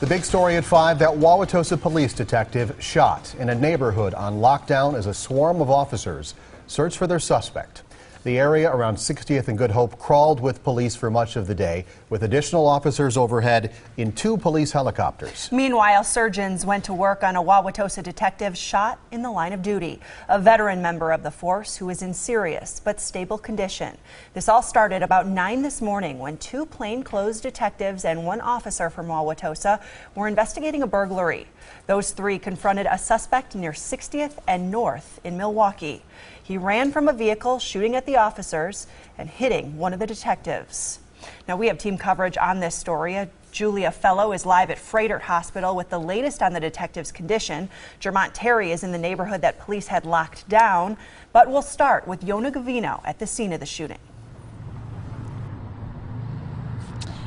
The big story at 5, that Wauwatosa police detective shot in a neighborhood on lockdown as a swarm of officers search for their suspect. The area around 60th and Good Hope crawled with police for much of the day, with additional officers overhead in 2 police helicopters. Meanwhile, surgeons went to work on a Wauwatosa detective shot in the line of duty, a veteran member of the force who is in serious but stable condition. This all started about 9 this morning when 2 plainclothes detectives and 1 officer from Wauwatosa were investigating a burglary. Those 3 confronted a suspect near 60th and North in Milwaukee. He ran from a vehicle, shooting at the officers and hitting one of the detectives. Now, we have team coverage on this story. Julia Fellow is live at Freighter Hospital with the latest on the detective's condition. Jermont Terry is in the neighborhood that police had locked down. But we'll start with Yona Gavino at the scene of the shooting.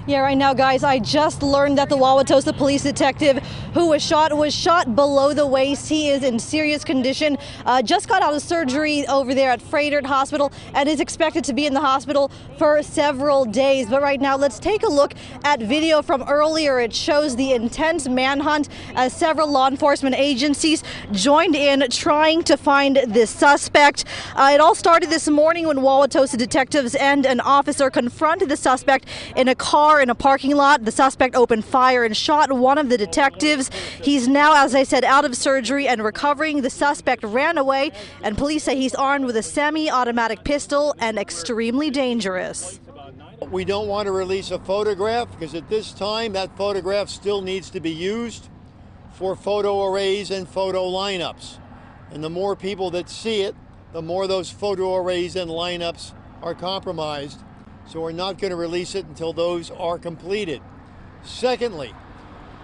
Yeah, right now, guys, I just learned that the Wauwatosa police detective who was shot below the waist. He is in serious condition. Just got out of surgery over there at Freighter Hospital and is expected to be in the hospital for several days. But right now, let's take a look at video from earlier. It shows the intense manhunt as several law enforcement agencies joined in trying to find this suspect. It all started this morning when Wauwatosa detectives and an officer confronted the suspect in a car in a parking lot. The suspect opened fire and shot one of the detectives. He's now, as I said, out of surgery and recovering. The suspect ran away, and police say he's armed with a semi-automatic pistol and extremely dangerous. We don't want to release a photograph because at this time that photograph still needs to be used for photo arrays and photo lineups. And the more people that see it, the more those photo arrays and lineups are compromised. So we're not going to release it until those are completed. Secondly,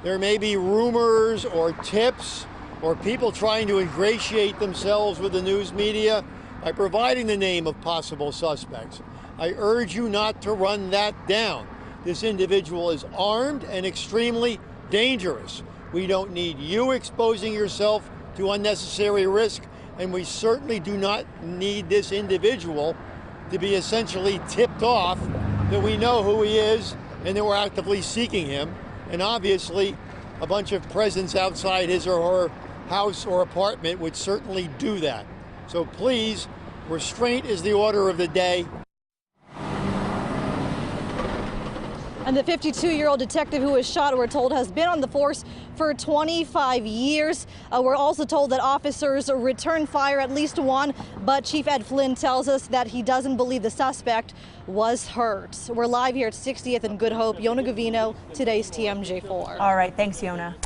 there may be rumors or tips or people trying to ingratiate themselves with the news media by providing the name of possible suspects. I urge you not to run that down. This individual is armed and extremely dangerous. We don't need you exposing yourself to unnecessary risk, and we certainly do not need this individual to be essentially tipped off that we know who he is and that we're actively seeking him. And obviously, a bunch of presence outside his or her house or apartment would certainly do that. So please, restraint is the order of the day. And the 52-year-old detective who was shot, we're told, has been on the force for 25 years. We're also told that officers returned fire, at least 1, but Chief Ed Flynn tells us that he doesn't believe the suspect was hurt. We're live here at 60th and Good Hope. Yona Gavino, today's TMJ4. All right, thanks, Yona.